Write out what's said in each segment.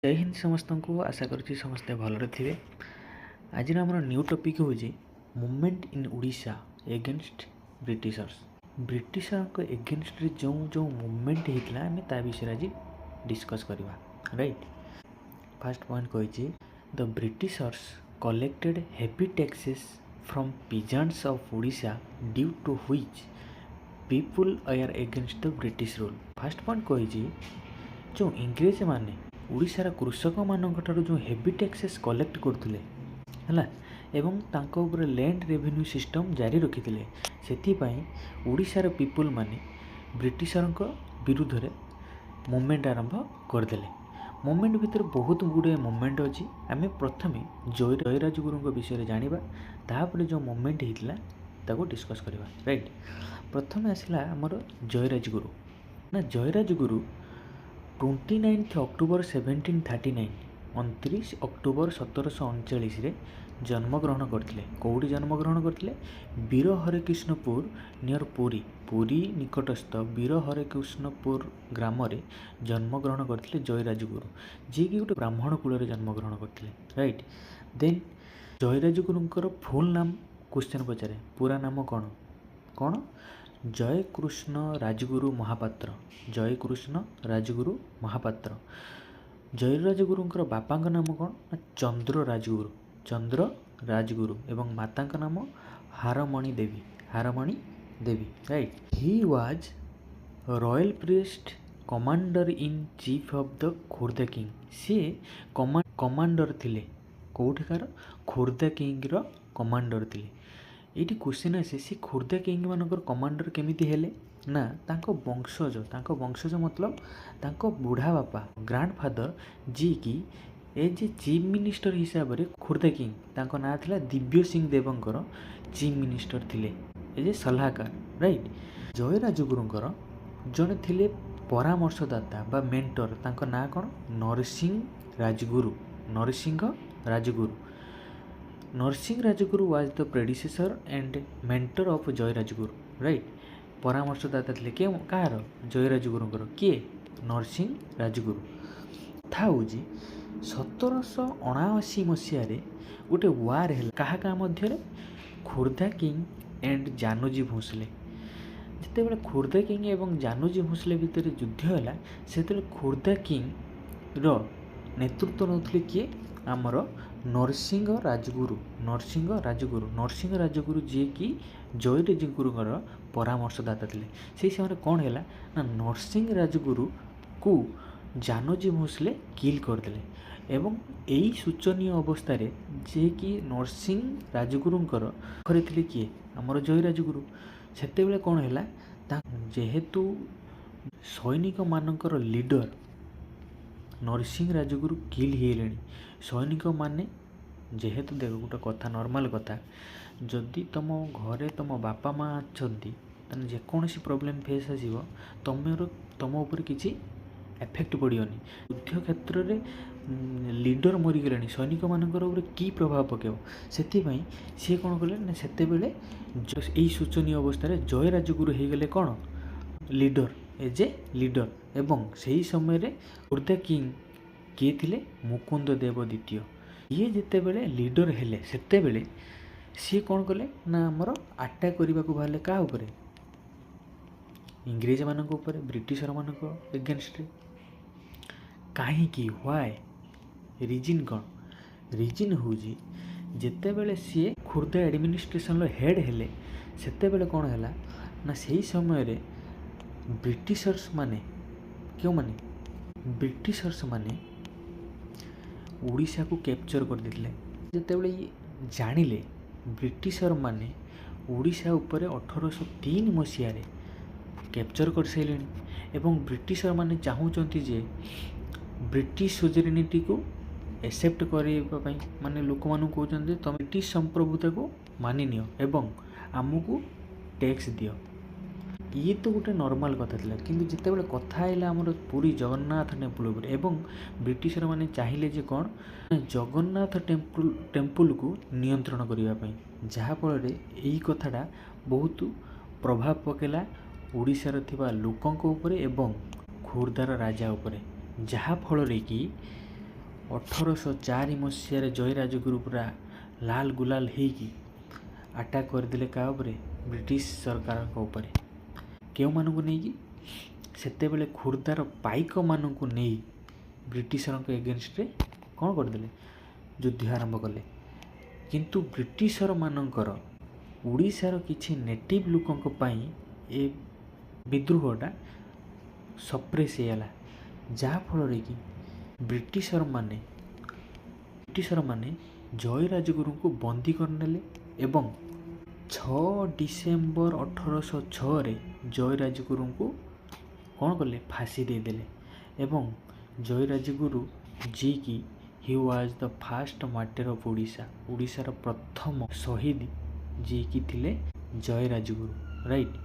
जय हिंद समस्त को आशा करुच्ची समस्ते भलरे थे। आज आम न्यू टॉपिक हूँ movement in Odisha against Britishers. Britisher against जो जो मूवमेंट होता आम ता विषय आज डिस्कस करवा। राइट, फर्स्ट पॉइंट कही the Britishers collected heavy taxes from peasants of Odisha due to which people are against the British rule. First point कही जो इंग्रेज माने ओडिशार कृषक मानक ठारू जो हेवी टैक्सेस कलेक्ट करथिले हला एवं तांको ऊपर लैंड रेवेन्यू सिस्टम जारी रखिथिले। सेथिपाई ओडिशार पीपुल माने ब्रिटिशरक विरुद्ध रे मूवमेंट आरंभ करदेले। मूवमेंट भितर बहुत गुड़े मूवमेंट अच्छी। आम प्रथमे जयराजगुरु विषय जानिबा, तापर जो मूवमेंट होता ताको डिस्कस करवा। राइट, प्रथमे आसला आमर जयराजगुरु ना। जयराजगुरु 29 अक्टोबर 1739 29 अक्टोबर 1739 जन्मग्रहण करते। कौटी जन्मग्रहण करते? वीर हरिकृष्णपुर नियर पुरी, पुरी निकटस्थ वीर हरिकृष्णपुर ग्राम रे जन्मग्रहण करते जयराजगुरु, जी कि गोटे ब्राह्मण कूल जन्मग्रहण करते। राइट, देन जयराजगुरुंकर फुल नाम क्वेश्चन पचारे, पूरा नाम कौन कौन? जयकृष्ण राजगुरु महापात्र। जयकृष्ण राजगुरु महापात्र। जयराजगुरुंकर बापा नाम कौन? चंद्र राजगुरु। चंद्र राजगुरु एवं माता नाम Haramani Devi. Haramani Devi. Right, he was royal priest commander in chief of the Khordha king. सी कमांडर थिले कौटिकार? खोर्धा किंग रो कमांडर थिले। ये क्वेश्चन आसे सी खोर्धा किंग मानकर कमांडर केमिति हेले ना? तांको वंशज मतलब तांको बुढ़ा बापा ग्रांड फादर जी की एज ए चीफ मिनिस्टर हिसाब से खोर्धा किंग, तांको ना थिला दिव्य सिंह देवंकर चीफ मिनिस्टर थिले एज ए सलाहकार। राइट, जयराजगुरुंकर जने थिले परामर्शदाता बा मेंटर, तांको ना कौन? Narasimha Rajguru. Narasimha Rajguru. Narasimha Rajguru was the predecessor and mentor of Jayee Rajguru. Right, परामर्शदाता थे किए कहार? जयराजगुरुंकर। किए? नरसिंह राजगुरु। था हूँ 1779 मसीह गोटे वार है क्या मध्य? Khordha king and Janoji Bhonsle. जिते खोर्धा किंग एवं जानोजी भोसले भितर युद्ध है से खोर्धा किंग रो नेतृत्व नौले किए? आमर नरसिंह राजगुरु। नरसिंह राजगुरु। नरसिंह राजगुरु जी कि जयराजगुरुंकर परामर्शदाता थे। से समय कौन है ना? नरसिंह राजगुरु को जानोजी भोसले किल करदे। एवं यही शोचनीय अवस्था जे कि नरसिंह राजगुरुंकर घरे थे किए? आमर जयराजगुरु। सेते कौन है जेहेतु सैनिक मानकर लीडर नरसिंह राजगुरु किल हे, सैनिक माने जेहेतु देख गोटे कथा नॉर्मल कथा, जदि तुम घरे तुम बापा माँ अच्छा जेकोसी प्रोब्लेम फेस आसो तुम उपर किसी एफेक्ट पड़ोनी। युद्ध क्षेत्र में लीडर मरीगले सैनिक मानकर कि प्रभाव पकेब, से सी कौन कले ना से यही शोचनीय अवस्था जयराजगुरु हो गले कौन? Leader, as a leader. एवं से समय खोर्धा किंग किए थिले? मुकुंद देव द्वितीय। ये जिते बड़े लीडर हेले सेते बेले सी कौन कले ना आमर अटैक करने को बाहर क्या उपरे? इंग्रेज मानक ऊपर, ब्रिटिशर मानक एगेन्स्ट। कहीं व्हाई? रीजन कौन? रीजन हूँ जिते बेले सी खोर्धा एडमिनिस्ट्रेशन हेड हेले सेते बेले कौन है ना सही समय रे ब्रिटिशर्स माने क्यों माने? ब्रिटिशर्स माने ओडिशा को कैप्चर कर देते। जितेबले जानिले ब्रिटिशर माने ओडिशा उपरे 1803 मसीह कैप्चर कर सारे एवं ब्रिटिशर माने चाहूँगी जे ब्रिटिश सोजरेनिटी को एक्सेप्ट करने माने लोक मानू कहते तुम ब्रिटिश संप्रभुता को मानि नियो एवं आमको टैक्स दियो। ये तो गोटे नॉर्मल कथा था, किंतु जिते बड़े कथा आइला आमर पुरी जगन्नाथ टेम्पल उपर एवं ब्रिटिशर माने चाहिए जे कौन जगन्नाथ टेम्पल को नियंत्रण करने, जहाँफल यही कथाटा बहुत प्रभाव पकेला ओडिशार थिबा लोकंक उपरे एवं खोर्धार राजा उपरे, जहाँफल कि 1804 ମସିହାରେ ଜୟୀରାଜଗୁରୁ ପୁରା ଲାଲ ଗୁଲାଲ ହେଇକି ଆଟାକ୍ କରିଦେଲେ କାହା ଉପରେ? ବ୍ରିଟିଶ ସରକାରଙ୍କ ଉପରେ। କେଉଁମାନଙ୍କୁ ନେଇକି? ସେତେବେଳେ ଖୋର୍ଦ୍ଧାର ପାଇକମାନଙ୍କୁ ନେଇ ବ୍ରିଟିଶରଙ୍କ ଏଗେନଷ୍ଟରେ କ'ଣ କରିଦେଲେ? ଯୁଦ୍ଧ ଆରମ୍ଭ କଲେ। କିନ୍ତୁ ବ୍ରିଟିଶରମାନଙ୍କର ଓଡ଼ିଶାର କିଛି ନେଟିଭ ଲୋକଙ୍କ ପାଇଁ ଏ ବିଦ୍ରୋହଟା ସପ୍ରେସ୍ ହେଇଗଲା, ଯାହାଫଳରେ କି ବ୍ରିଟିଶରମାନେ ଜୟୀରାଜଗୁରୁଙ୍କୁ ବନ୍ଦୀ କରିନେଲେ ଏବଂ 6 ଡିସେମ୍ବର 1806ରେ ଜୟୀରାଜଗୁରୁଙ୍କୁ କ'ଣ କଲେ? ଫାଶୀ ଦେଇଦେଲେ। ଏବଂ ଜୟୀରାଜଗୁରୁ ଯିଏକି he was the first martyr of Odisha, ଓଡ଼ିଶାର ପ୍ରଥମ ଶହୀଦ ଯିଏକି ଥିଲେ Jayee Rajguru, right.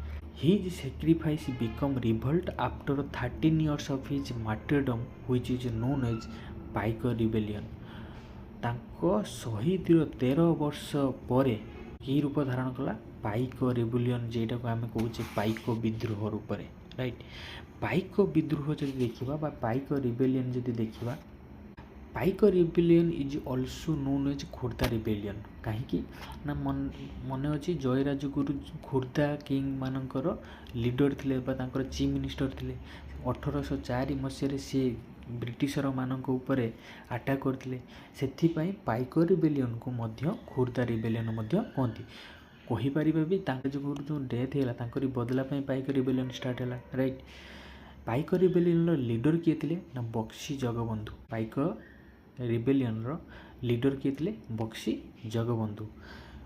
His sacrifice become revolt after 13 years of his martyrdom which is known as Paika rebellion. ତାଙ୍କ ଶହୀଦର 13 ବର୍ଷ ପରେ କି ରୂପ ଧାରଣ କଲା? ପାଇକ ରିବେଲିୟନ, ଯେଟାକୁ ଆମେ କହୁଛେ ପାଇକ ବିଦ୍ରୋହ ରୂପରେ, ରାଇଟ୍। ପାଇକ ବିଦ୍ରୋହ ଯଦି ଦେଖିବା ବା ପାଇକ ରିବେଲିୟନ ଯଦି ଦେଖିବା, Paika rebellion is also known as Khordha rebellion. କାହିଁକି ନା ମନେ ଅଛି ଜୟୀରାଜଗୁରୁ ଖୋର୍ଦ୍ଧା କିଙ୍ଗ ମାନଙ୍କର ଲିଡର ଥିଲେ ବା ତାଙ୍କର ଚିଫ୍ ମିନିଷ୍ଟର ଥିଲେ। 1804 ମସିହାରେ ସିଏ ବ୍ରିଟିଶରମାନଙ୍କ ଉପରେ ଆଟାକ୍ କରିଥିଲେ। ସେଥିପାଇଁ ପାଇକ ରିବେଲିୟନକୁ ମଧ୍ୟ ଖୋର୍ଦ୍ଧା ରିବେଲିୟନ ମଧ୍ୟ କୁହନ୍ତି। କହିପାରିବେ ବି ତାଙ୍କ ଯୋଗୁଁ ଯେଉଁ ଡେଥ୍ ହେଲା ତାଙ୍କରି ବଦଲା ପାଇଁ ପାଇକ ରିବେଲିୟନ ଷ୍ଟାର୍ଟ ହେଲା, ରାଇଟ୍। ପାଇକ ରିବେଲିୟନର ଲିଡର କିଏ ଥିଲେ? ନା ବକ୍ସି ଜଗବନ୍ଧୁ। ପାଇକ ରିବେଲିୟନର ଲିଡର କିଏ ଥିଲେ? ବକ୍ସି ଜଗବନ୍ଧୁ।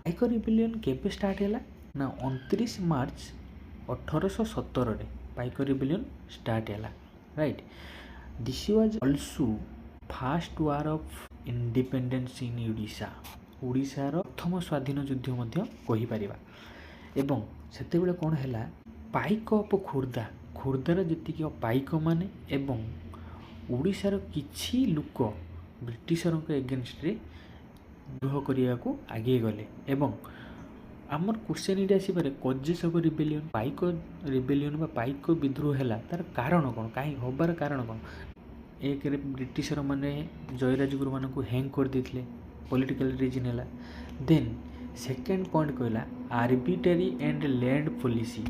ପାଇକ ରିବେଲିୟନ କେବେ ଷ୍ଟାର୍ଟ ହେଲା? ନା 29 ମାର୍ଚ୍ଚ 1817ରେ ପାଇକ ରିବେଲିୟନ ଷ୍ଟାର୍ଟ ହେଲା, right. This was also first war of independence in Odisha. ଓଡ଼ିଶାର ପ୍ରଥମ ସ୍ୱାଧୀନ ଯୁଦ୍ଧ ମଧ୍ୟ କହିପାରିବା। ଏବଂ ସେତେବେଳେ କ'ଣ ହେଲା? ପାଇକ ଅଫ୍ ଖୋର୍ଦ୍ଧାର ଯେତିକି ପାଇକମାନେ ଏବଂ ଓଡ଼ିଶାର କିଛି ଲୋକ ବ୍ରିଟିଶରଙ୍କ ଏଗେନଷ୍ଟରେ ବିଦ୍ରୋହ କରିବାକୁ ଆଗେଇ ଗଲେ। ଏବଂ ଆମର କ୍ୱେଶ୍ଚନ୍ ଏଇଟା ଆସିପାରେ, causes of rebellion, Paika rebellion ବା ପାଇକ ବିଦ୍ରୋହ ହେଲା ତାର କାରଣ କ'ଣ? କାହିଁକି ହବାର କାରଣ କ'ଣ? ଏକରେ ବ୍ରିଟିଶରମାନେ ଜୟୀରାଜଗୁରୁମାନଙ୍କୁ ହ୍ୟାଙ୍ଗ କରିଦେଇଥିଲେ, ପଲିଟିକାଲ ରିଜନ୍ ହେଲା। ଦେନ୍ ସେକେଣ୍ଡ ପଏଣ୍ଟ କହିଲା arbitrary and land policy,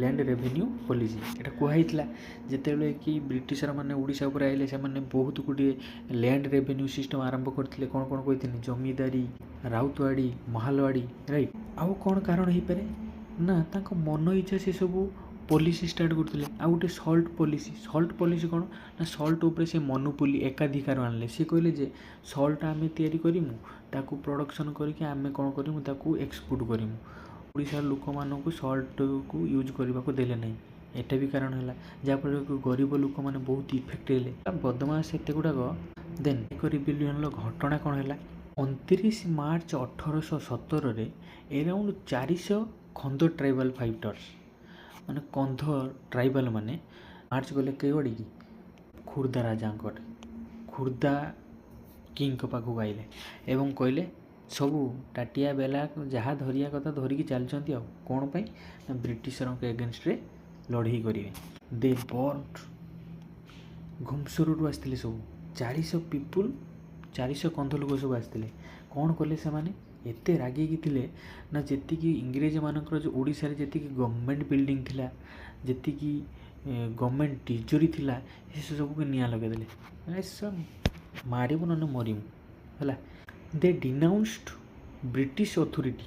land revenue policy. ଏଇଟା କୁହାହେଇଥିଲା ଯେତେବେଳେ କି ବ୍ରିଟିଶରମାନେ ଓଡ଼ିଶା ଉପରେ ଆଇଲେ, ସେମାନେ ବହୁତ ଗୁଡ଼ିଏ ଲ୍ୟାଣ୍ଡ ରେଭିନ୍ୟୁ ସିଷ୍ଟମ୍ ଆରମ୍ଭ କରିଥିଲେ। କ'ଣ କ'ଣ କହିଥିଲେ? ଜମିଦାରୀ, ରାଉତୱାଡ଼ି, ମହାଲୱାଡ଼ି, ରାଇଟ୍। ଆଉ କ'ଣ କାରଣ ହେଇପାରେ? ନା ତାଙ୍କ ମନ ଇଚ୍ଛା ସେସବୁ ପଲିସି ଷ୍ଟାର୍ଟ କରୁଥିଲେ। ଆଉ ଗୋଟେ ସଲ୍ଟ ପଲିସି କ'ଣ? ନା ସଲ୍ଟ ଉପରେ ସେ ମନୋପୋଲି ଏକାଧିକାର ଆଣିଲେ। ସେ କହିଲେ ଯେ ସଲ୍ଟ ଆମେ ତିଆରି କରିମୁ, ତାକୁ ପ୍ରଡ଼କ୍ସନ୍ କରିକି ଆମେ କ'ଣ କରିମୁ? ତାକୁ ଏକ୍ସପୋର୍ଟ କରିମୁ। ଓଡ଼ିଶାର ଲୋକମାନଙ୍କୁ ସଲ୍ଟକୁ ୟୁଜ୍ କରିବାକୁ ଦେଲେ ନାହିଁ। ଏଟା ବି କାରଣ ହେଲା, ଯାହାଫଳରେ ଗରିବ ଲୋକମାନେ ବହୁତ ଇଫେକ୍ଟ ହେଲେ। ବଦମାସ ଏତେ ଗୁଡ଼ାକ। ଦେନ୍ ପାଇକ ରିବେଲିୟନର ଘଟଣା କ'ଣ ହେଲା? 29 ମାର୍ଚ୍ଚ 1817ରେ ଏରାଉଣ୍ଡ 400 କନ୍ଧ ଟ୍ରାଇବାଲ ଫାଇଟର୍ସ, ମାନେ କନ୍ଧ ଟ୍ରାଇବାଲ ମାନେ ମାର୍ଚ୍ଚ କଲେ କେଉଁଆଡ଼ିକି? ଖୋର୍ଦ୍ଧା ରାଜାଙ୍କଟେ, ଖୋର୍ଦ୍ଧା କିଙ୍ଗଙ୍କ ପାଖକୁ ଆଇଲେ ଏବଂ କହିଲେ ସବୁ ଟାଟିଆ ବେଲା ଯାହା ଧରିବା କଥା ଧରିକି ଚାଲିଛନ୍ତି। ଆଉ କ'ଣ ପାଇଁ? ନା ବ୍ରିଟିଶରଙ୍କ ଏଗେନଷ୍ଟରେ ଲଢ଼େଇ କରିବେ। ଦେ ବର୍ଣ୍ଟ, ଘୁମସୁରରୁ ଆସିଥିଲେ ସବୁ 400 ପିପୁଲ, 400 କନ୍ଧ ଲୋକ ସବୁ ଆସିଥିଲେ। କ'ଣ କଲେ ସେମାନେ? ଏତେ ରାଗିକି ଥିଲେ ନା ଯେତିକି ଇଂରେଜମାନଙ୍କର ଯେଉଁ ଓଡ଼ିଶାରେ ଯେତିକି ଗଭର୍ଣ୍ଣମେଣ୍ଟ ବିଲ୍ଡିଂ ଥିଲା, ଯେତିକି ଗଭର୍ଣ୍ଣମେଣ୍ଟ ତିଜୋରୀ ଥିଲା, ସେସବୁକୁ ନିଆଁ ଲଗାଇଦେଲେ। ମାରିବୁ ନହେଲେ ମରିବୁ ହେଲା। ଦେ ଡିନାଉନ୍ସଡ୍ ବ୍ରିଟିଶ ଅଥୋରିଟି,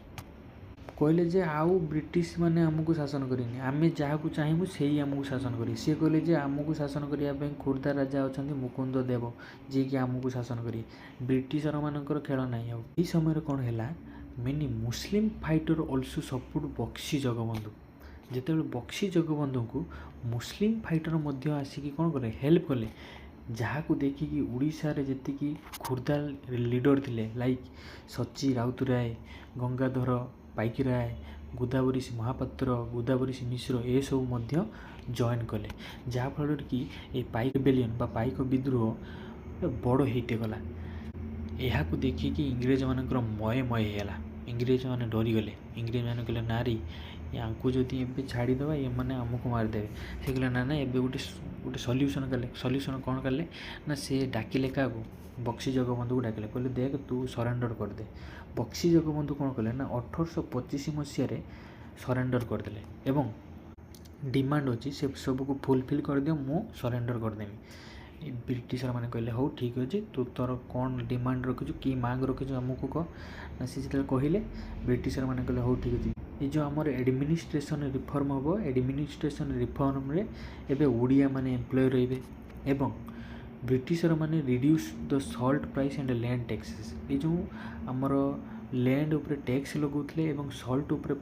କହିଲେ ଯେ ଆଉ ବ୍ରିଟିଶ ମାନେ ଆମକୁ ଶାସନ କରିବେନି, ଆମେ ଯାହାକୁ ଚାହିଁବୁ ସେଇ ଆମକୁ ଶାସନ କରିବେ। ସିଏ କହିଲେ ଯେ ଆମକୁ ଶାସନ କରିବା ପାଇଁ ଖୋର୍ଦ୍ଧା ରାଜା ଅଛନ୍ତି ମୁକୁନ୍ଦ ଦେବ, ଯିଏକି ଆମକୁ ଶାସନ କରିବେ। ବ୍ରିଟିଶରମାନଙ୍କର ଖେଳ ନାହିଁ। ଆଉ ଏହି ସମୟରେ କ'ଣ ହେଲା? Many Muslim fighter also support Bakshi Jagabandhu. ଯେତେବେଳେ ବକ୍ସି ଜଗବନ୍ଧୁଙ୍କୁ ମୁସଲିମ୍ ଫାଇଟର ମଧ୍ୟ ଆସିକି କ'ଣ କଲେ? ହେଲ୍ପ କଲେ। ଯାହାକୁ ଦେଖିକି ଓଡ଼ିଶାରେ ଯେତିକି ଖୋର୍ଦ୍ଧା ଲିଡର ଥିଲେ ଲାଇକ୍ ସଚି ରାଉତରାୟ, ଗଙ୍ଗାଧର ପାଇକରାୟ, ଗୋଦାବରୀଶ ମହାପାତ୍ର, ଗୋଦାବରୀଶ ମିଶ୍ର ଏସବୁ ମଧ୍ୟ ଜଏନ୍ କଲେ। ଯାହାଫଳରେ କି ଏ ପାଇକ ରିବେଲିୟନ ବା ପାଇକ ବିଦ୍ରୋହ ବଡ଼ ହେଇଗଲା। ଏହାକୁ ଦେଖିକି ଇଂରେଜମାନଙ୍କର ମୟ ହେଇଗଲା। ଇଂରେଜମାନେ ଡରିଗଲେ। ଇଂରେଜମାନେ କହିଲେ ନାରୀ ୟାଙ୍କୁ ଯଦି ଏବେ ଛାଡ଼ିଦେବା ଏମାନେ ଆମକୁ ମାରିଦେବେ। ସେ କହିଲେ ନା ନା ଏବେ ଗୋଟେ ସଲ୍ୟୁସନ୍ କଲେ। ସଲ୍ୟୁସନ୍ କ'ଣ କଲେ ନା ସେ ଡାକିଲେ କାହାକୁ, ବକ୍ସି ଜଗବନ୍ଧୁକୁ ଡାକିଲେ, କହିଲେ ଦେଖ ତୁ ସରେଣ୍ଡର କରିଦେ। ବକ୍ସି ଜଗବନ୍ଧୁ କ'ଣ କଲେ ନା 1825 ମସିହାରେ ସରେଣ୍ଡର କରିଦେଲେ ଏବଂ ଡିମାଣ୍ଡ ଅଛି ସେ ସବୁକୁ ଫୁଲଫିଲ୍ କରିଦିଅ, ମୁଁ ସରେଣ୍ଡର କରିଦେବି। ବ୍ରିଟିଶର ମାନେ କହିଲେ ହଉ ଠିକ୍ ଅଛି, ତୁ ତୋର କ'ଣ ଡିମାଣ୍ଡ ରଖିଛୁ, କି ମାଗ ରଖିଛୁ ଆମକୁ କହ। ନା ସେ ଯେତେବେଳେ କହିଲେ ବ୍ରିଟିଶର ମାନେ କହିଲେ ହଉ ଠିକ୍ ଅଛି, ଏ ଯେଉଁ ଆମର ଆଡ଼ମିନିଷ୍ଟ୍ରେସନ୍ ରିଫର୍ମ ହେବ, ଆଡ଼ମିନିଷ୍ଟ୍ରେସନ୍ ରିଫର୍ମରେ ଏବେ ଓଡ଼ିଆ ମାନେ ଏମ୍ପ୍ଲୟ ରହିବେ ଏବଂ ବ୍ରିଟିଶର ମାନେ reduce the salt price and land taxes. ଏ ଯେଉଁ ଆମର ଲ୍ୟାଣ୍ଡ ଉପରେ ଟ୍ୟାକ୍ସ ଲଗାଉଥିଲେ ଏବଂ ସଲ୍ଟ ଉପରେ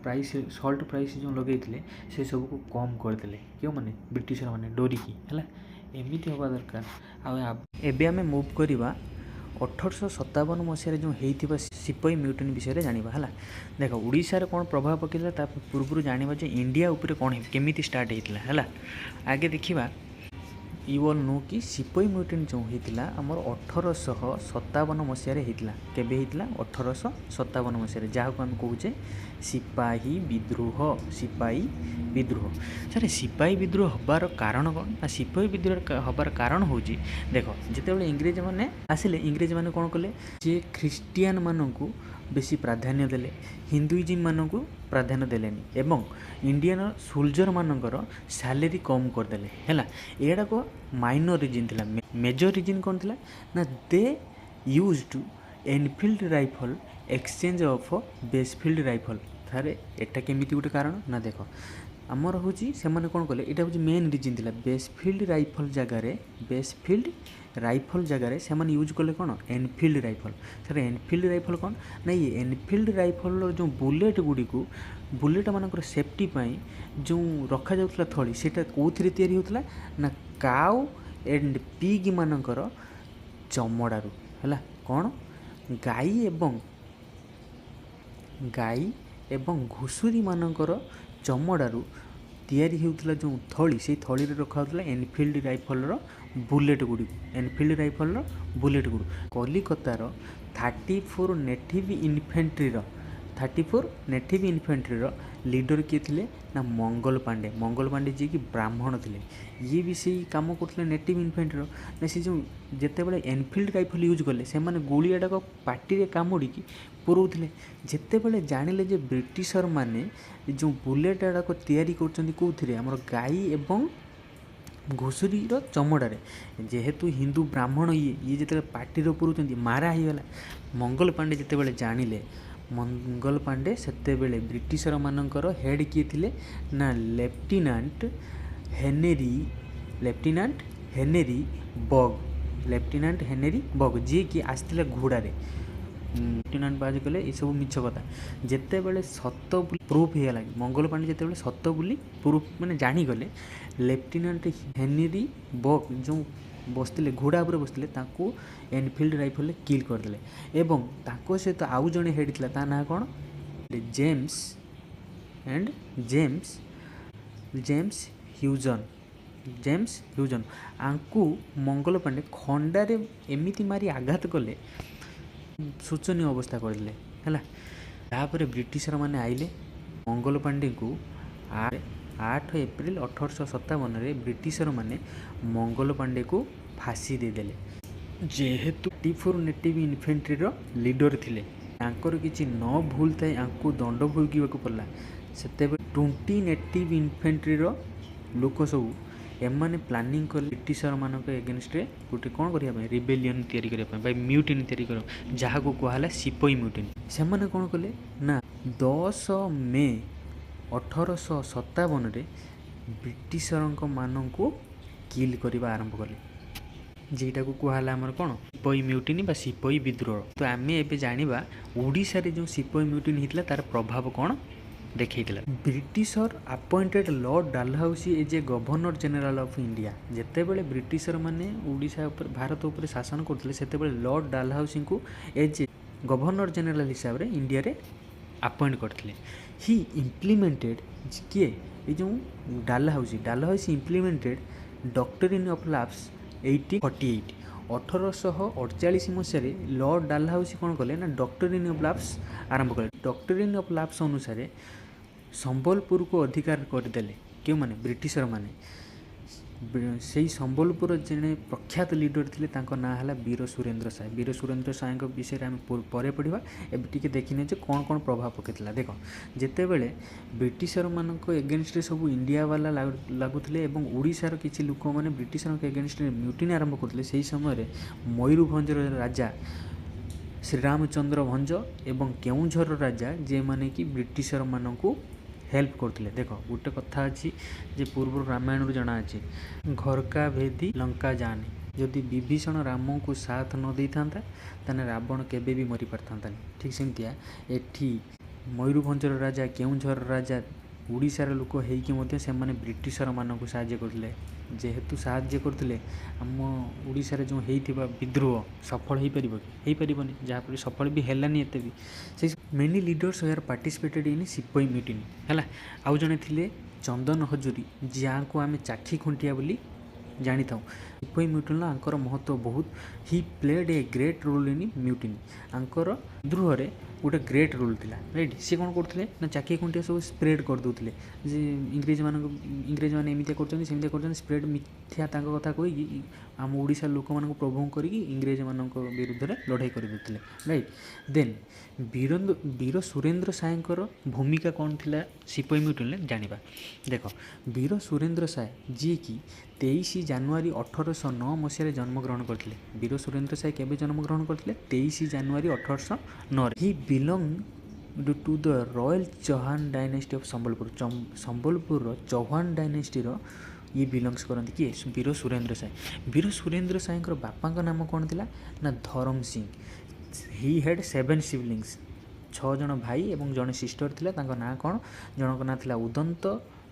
ସଲ୍ଟ ପ୍ରାଇସ୍ ଯେଉଁ ଲଗାଇଥିଲେ ସେ ସବୁକୁ କମ୍ କରିଦେଲେ। କେଉଁମାନେ, ବ୍ରିଟିଶର ମାନେ ଡରିକି। ହେଲା, ଏମିତି ହେବା ଦରକାର। ଆଉ ଏବେ ଆମେ ମୁଭ୍ କରିବା 1857 ମସିହାରେ ଯେଉଁ ହେଇଥିବା ସିପାହୀ ମ୍ୟୁଟିନି ବିଷୟରେ ଜାଣିବା। ହେଲା, ଦେଖ ଓଡ଼ିଶାରେ କ'ଣ ପ୍ରଭାବ ପକାଇଥିଲା ତା ପୂର୍ବରୁ ଜାଣିବା ଯେ ଇଣ୍ଡିଆ ଉପରେ କ'ଣ କେମିତି ଷ୍ଟାର୍ଟ ହେଇଥିଲା। ହେଲା, ଆଗେ ଦେଖିବା ୟୁ ଅଲ୍ ନୋ କି ସିପାହୀ ମ୍ୟୁଟିନି ଯେଉଁ ହେଇଥିଲା ଆମର 1857 ମସିହାରେ ହେଇଥିଲା। କେବେ ହେଇଥିଲା? 1857 ମସିହାରେ, ଯାହାକୁ ଆମେ କହୁଛେ ସିପାହୀ ବିଦ୍ରୋହ। ସିପାହୀ ବିଦ୍ରୋହ। ସାର୍ ସିପାହୀ ବିଦ୍ରୋହ ହେବାର କାରଣ କ'ଣ? ନା ସିପାହୀ ବିଦ୍ରୋହ ହେବାର କାରଣ ହେଉଛି, ଦେଖ ଯେତେବେଳେ ଇଂରେଜମାନେ ଆସିଲେ, ଇଂରେଜମାନେ କ'ଣ କଲେ ଯେ ଖ୍ରୀଷ୍ଟିଆନ ମାନଙ୍କୁ ବେଶୀ ପ୍ରାଧାନ୍ୟ ଦେଲେ, ହିନ୍ଦୁଇଜିମ୍ ମାନଙ୍କୁ ପ୍ରାଧାନ୍ୟ ଦେଲେନି ଏବଂ ଇଣ୍ଡିଆନ ସୋଲଜର ମାନଙ୍କର ସାଲେରୀ କମ୍ କରିଦେଲେ। ହେଲା, ଏଗୁଡ଼ାକ ମାଇନର ରିଜିନ୍ ଥିଲା। ମେଜର ରିଜିନ୍ କ'ଣ ଥିଲା ନା they use to Enfield rifle exchange of Bessfield rifle. ଥାରେ ଏଟା କେମିତି ଗୋଟେ କାରଣ ନା ଦେଖ ଆମର ହେଉଛି ସେମାନେ କ'ଣ କଲେ, ଏଇଟା ହେଉଛି ମେନ୍ ରିଜିନ୍ ଥିଲା। ବେସଫିଲ୍ଡ ରାଇଫଲ ଜାଗାରେ ସେମାନେ ୟୁଜ୍ କଲେ କ'ଣ, Enfield rifle. Sir Enfield rifle କ'ଣ ନା ଏଇ ଏନଫିଲ୍ଡ ରାଇଫଲର ଯେଉଁ ବୁଲେଟ୍ ଗୁଡ଼ିକୁ, ବୁଲେଟ୍ ମାନଙ୍କର ସେଫ୍ଟି ପାଇଁ ଯେଉଁ ରଖାଯାଉଥିଲା ଥଳି, ସେଇଟା କେଉଁଥିରେ ତିଆରି ହେଉଥିଲା ନା କାଉ ଏଣ୍ଡ ପିଗ୍ ମାନଙ୍କର ଚମଡ଼ାରୁ। ହେଲା, କ'ଣ ଗାଈ ଏବଂ ଘୁଷୁରୀ ମାନଙ୍କର ଚମଡ଼ାରୁ ତିଆରି ହେଉଥିଲା ଯେଉଁ ଥଳି, ସେଇ ଥଳିରେ ରଖାହେଉଥିଲା ଏନଫିଲ୍ଡ ରାଇଫଲର ବୁଲେଟ୍ ଗୁଡ଼ିକୁ। ଏନଫିଲ୍ଡ ରାଇଫଲର ବୁଲେଟ୍ ଗୁଡ଼ିକୁ କଲିକତାର 34 ନେଟିଭ୍ ଇନଫେଣ୍ଟ୍ରିର ଲିଡର କିଏ ଥିଲେ ନା ମଙ୍ଗଲ ପାଣ୍ଡେ। ମଙ୍ଗଲ ପାଣ୍ଡେ ଯିଏକି ବ୍ରାହ୍ମଣ ଥିଲେ, ଇଏ ବି ସେଇ କାମ କରୁଥିଲେ ନେଟିଭ୍ ଇନଫେଣ୍ଟ୍ରିର। ନା ସେ ଯେଉଁ ଯେତେବେଳେ ଏନଫିଲ୍ଡ ରାଇଫଲ ୟୁଜ୍ କଲେ ସେମାନେ ଗୁଳିଆଟାକ ପାଟିରେ କାମୁଡ଼ିକି ପୁରଉଥିଲେ। ଯେତେବେଳେ ଜାଣିଲେ ଯେ ବ୍ରିଟିଶର ମାନେ ଯେଉଁ ବୁଲେଟ୍ ଗୁଡ଼ାକ ତିଆରି କରୁଛନ୍ତି କେଉଁଥିରେ, ଆମର ଗାଈ ଏବଂ ଘୁଷୁରୀର ଚମଡ଼ାରେ, ଯେହେତୁ ହିନ୍ଦୁ ବ୍ରାହ୍ମଣ ଇଏ ଯେତେବେଳେ ପାଟିରେ ପୁରଉଛନ୍ତି ମାରା ହେଇଗଲା। ମଙ୍ଗଲ ପାଣ୍ଡେ ଯେତେବେଳେ ଜାଣିଲେ, ମଙ୍ଗଲ ପାଣ୍ଡେ ସେତେବେଳେ ବ୍ରିଟିଶର ମାନଙ୍କର ହେଡ଼୍ କିଏ ଥିଲେ ନା ଲେଫ୍ଟିନାଣ୍ଟ ହେନେରୀ ବଗ୍ ଯିଏକି ଆସିଥିଲେ ଘୋଡ଼ାରେ। ଲେଫ୍ଟିନାଣ୍ଟ ବାଜ କଲେ ଏସବୁ ମିଛ କଥା। ଯେତେବେଳେ ସତ ବୋଲି ପ୍ରୁଫ୍ ହେଇଗଲା, ମଙ୍ଗଲ ପାଣ୍ଡେ ଯେତେବେଳେ ସତ ବୋଲି ପ୍ରୁଫ୍ ମାନେ ଜାଣିଗଲେ, ଲେଫ୍ଟିନାଣ୍ଟ ହେନେରୀ ବଗ୍ ଯେଉଁ ବସିଥିଲେ ଘୋଡ଼ା ଉପରେ ବସିଥିଲେ ତାଙ୍କୁ ଏନଫିଲ୍ଡ ରାଇଫଲରେ କିଲ୍ କରିଦେଲେ ଏବଂ ତାଙ୍କ ସହିତ ଆଉ ଜଣେ ହେଡ଼୍ ଥିଲା, ତା ନାଁ କ'ଣ, ଜେମ୍ସ ହ୍ୟୁଜନ୍। ଆଙ୍କୁ ମଙ୍ଗଲ ପାଣ୍ଡେ ଖଣ୍ଡାରେ ଏମିତି ମାରି ଆଘାତ କଲେ, ଶୋଚନୀୟ ଅବସ୍ଥା କରିଦେଲେ। ହେଲା, ତାପରେ ବ୍ରିଟିଶର ମାନେ ଆଇଲେ ମଙ୍ଗଲ ପାଣ୍ଡେଙ୍କୁ 8 ଏପ୍ରିଲ 1857ରେ ବ୍ରିଟିଶର ମାନେ ମଙ୍ଗଲ ପାଣ୍ଡେକୁ ଫାଶୀ ଦେଇଦେଲେ। ଯେହେତୁ 34 ନେଟିଭ୍ ଇନଫେଣ୍ଟ୍ରିର ଲିଡର ଥିଲେ, ତାଙ୍କର କିଛି ନ ଭୁଲ ଥାଏ ଆଙ୍କୁ ଦଣ୍ଡ ଭୋଗିବାକୁ ପଡ଼ିଲା। ସେତେବେଳେ 20 ନେଟିଭ୍ ଇନଫେଣ୍ଟ୍ରିର ଲୋକ ସବୁ ଏମାନେ ପ୍ଲାନିଂ କଲେ ବ୍ରିଟିଶର ମାନଙ୍କ ଏଗେନଷ୍ଟରେ ଗୋଟେ କ'ଣ କରିବା ପାଇଁ, ରିବେଲିୟନ୍ ତିଆରି କରିବା ପାଇଁ ବା ମ୍ୟୁଟିନ୍ ତିଆରି କରିବା, ଯାହାକୁ କୁହାହେଲା ସିପାହୀ ମ୍ୟୁଟିନ୍। ସେମାନେ କ'ଣ କଲେ ନା 10 ମେ 1857ରେ ବ୍ରିଟିଶରଙ୍କ ମାନଙ୍କୁ କିଲ୍ କରିବା ଆରମ୍ଭ କଲେ, ଯେଟାକୁ କୁହାହେଲା ଆମର କ'ଣ, ସିପାହୀ ମ୍ୟୁଟିନି ବା ସିପାହୀ ବିଦ୍ରୋହ। ତ ଆମେ ଏବେ ଜାଣିବା ଓଡ଼ିଶାରେ ଯେଉଁ ସିପାହୀ ମ୍ୟୁଟିନି ହେଇଥିଲା ତାର ପ୍ରଭାବ କ'ଣ ଦେଖେଇଥିଲା। ବ୍ରିଟିଶର appointed Lord Dalhousie as a governor general of India. ଯେତେବେଳେ ବ୍ରିଟିଶର ମାନେ ଓଡ଼ିଶା ଉପରେ, ଭାରତ ଉପରେ ଶାସନ କରୁଥିଲେ, ସେତେବେଳେ ଲର୍ଡ ଡାଲହାଉସିଙ୍କୁ ଏଜ୍ ଏ ଗଭର୍ଣ୍ଣର ଜେନେରାଲ ହିସାବରେ ଇଣ୍ଡିଆରେ ଆପଏଣ୍ଟ କରିଥିଲେ। ହି ଇମ୍ପ୍ଲିମେଣ୍ଟେଡ୍, କିଏ, ଏ ଯେଉଁ Dalhousie implemented doctrine of lapse 1848। 1848 ମସିହାରେ ଲର୍ଡ ଡାଲହାଉସି କ'ଣ କଲେ ନା ଡକ୍ଟରିନ୍ ଅଫ୍ ଲାପ୍ସ ଆରମ୍ଭ କଲେ। ଡକ୍ଟରିନ୍ ଅଫ୍ ଲାପ୍ସ ଅନୁସାରେ ସମ୍ବଲପୁର को अधिकार करदेले क्यों माने ब्रिटिशर माने से सम्बलपुर जड़े प्रख्यात लीडर थे ना है वीर सुरेंद्र साय। वीर सुरेंद्र साय विषय आम पर पढ़ा एवं देखने कौन कौन प्रभाव पकड़ा देख जिते बड़े ब्रिटिशर मान एगेन्स्ट सब इंडिया वाला लगुले और ओडिशार किसी लोक मैंने ब्रिटिशर एगेन्स्ट म्यूटिनी आरंभ करते से समय मयूरभंजर राजा श्रीरामचंद्र भंज एवं केउंझर राजा जे माने कि ब्रिटिशर मानू हेल्प करते। देख गोटे कथा अच्छी जे पूर्व रामायण जना अच्छे घरका भेदी लंका जाने जदि विभीषण राम को साथ न दे था ताने रावण केबे भी मरी पार था। ठीक सेमतिया एठी मयूरभंजर राजा केउंझर राजा ओडिशार लोक होइकि से ब्रिटिशर मानक साहाय्य करते जेहेतु साहाय्य करते आम ओडिशार जो होइथिबा विद्रोह सफल हो पार कि हो पारनि जहाँफल सफल भी हेलानी एते भी से many leaders were participated in sipahi mutiny है। आउ जड़े थे चंदन हजूरी जहाँ को आम चाखी खुंटिया बोली जानी था। सिपाही म्यूटिनी आंकर महत्व बहुत ही played a great role in mutiny आंकर विद्रोह रे गोटे ग्रेट रोल थिला राइट। सी कौन करते ना चाखी खुंटिया सब स्प्रेड कर दूसरे जे इंग्रेज मैंने एमती कर स्प्रेड मिथ्या कथा कहीकि आम ओडिशा लोक मान प्रभु करके इंग्रेज मान विरुद्ध में लड़ाई कर देते राइट। देन वीर सुरेंद्र सायकर भूमिका कौन थिला सिपाही म्यूटिनी जानिबा। देख वीर सुरेंद्र साय जी की 23 जानुआरी 1809 मसीह जन्मग्रहण करते। वीर सुरेंद्र साय केबे जन्मग्रहण करते 23 January 1809 he belong to the royal Chauhan dynasty of Sambalpur. Sambalpur Chauhan dynasty ये बिलोंग्स करते किए वीर सुरेंद्र साय। वीर सुरेंद्र साय बापा नाम कौन थिला ना धरम सिंह। ही हैड 7 सिबलिंग्स 6 जन भाई और जड़े सिस्टर थिला तांको ना कौन जनक ना थिला उदंत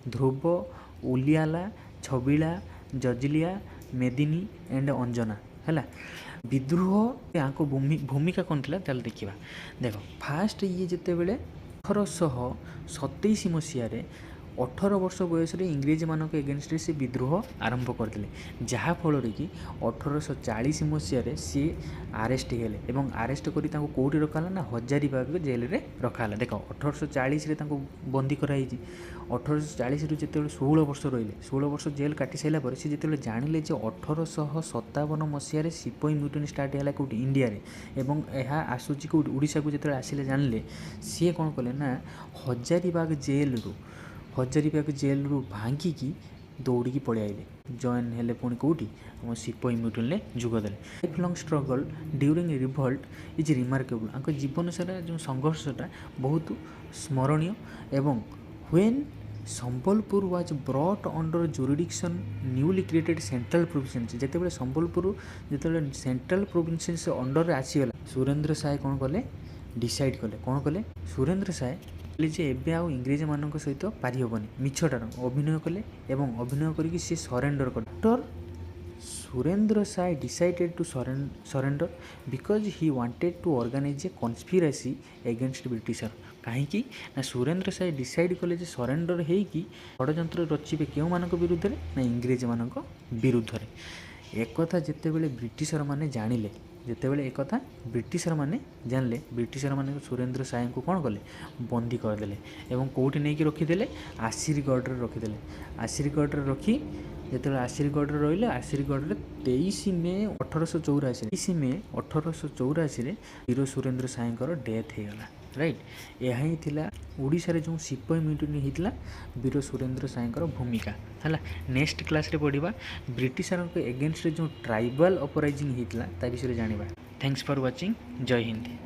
ध्रुव उलियाला छबिला जजलिया मेदिनी एंड अंजना है। विद्रोह यहाँ भूमिका कौन थी देखा। देख फास्ट ये जिते बड़े 1827 मसीह 18 वर्ष बयस इंग्रेज मानक एगेन्स्ट से विद्रोह आरंभ करते जहाँफल कि 1840 मसीह सी आरेस्ट हेले और आरेस्ट करी कौटी रखाला ना हजारीबाग जेल रे रखाला। देख 1840 बंदी कराई 1840 रू जो 16 वर्ष रही 16 वर्ष जेल काटी सारापर सी जो जानिले 1857 मसीह सिपाही म्यूटिनी स्टार्ट है कौटी इंडिया रे एवं यह आसूची कौटी ओडिशा को जो आसिले जानिले सी कौन कले ना हजारीबाग जेल रू भांगिकी दौड़ी पड़े आइले जॉइन हेले पुणी कौटी आम सिपाही म्यूटिनी जोगदे। Life long struggle during revolt is remarkable आंक जीवन सारा जो संघर्षटा बहुत स्मरणीय एवं when Sambalpur was brought under jurisdiction newly created central province जिते संबलपुर जो सेंट्रल प्रोविंस अंडर आसीगला सुरेंद्र साय कौन कले डिसाइड कले कौन कले सुरेंद्र साय जे एबे आउ इंग्रेज मान सहित पारि हेबनी मिछटार अभिनय कले एवं अभिनय करके सी सरेंडर कले। Doctor Surendra Sai decided to surrender because he wanted to organise a conspiracy against Britisher. कहीं ना सुरेंद्र साय डिसाइड कले सरेंडर होगी षड्यंत्र रचिबे केउ मानक विरुद्ध रे ना इंग्रेज मानक विरुद्ध रे। एक कथा जिते बड़े ब्रिटिशर माने जानिले जिते बड़े एक कथा ब्रिटिशर माने जानले ब्रिटिशर माने सुरेंद्र साय को कौन कले बंदी करदेले एवं कौटी नहीं रखीदे आशीरगढ़ रखीदे। आशीरगढ़ रखी जो आशीरगढ़ रही आशीरगढ़ 23 मे 1884 वीर सुरेंद्र सायकर डेथ होगला राइट। यह ही थिला ओडिशा रे जो सिपाही म्यूटिनी होता वीर सुरेंद्र सायकर भूमिका है। नेक्स्ट क्लास रे पढ़ा ब्रिटिशर एगेन्स्ट जो ट्राइबल अपराइजिंग होता विषय जाना। Thanks for watching. जय हिंद।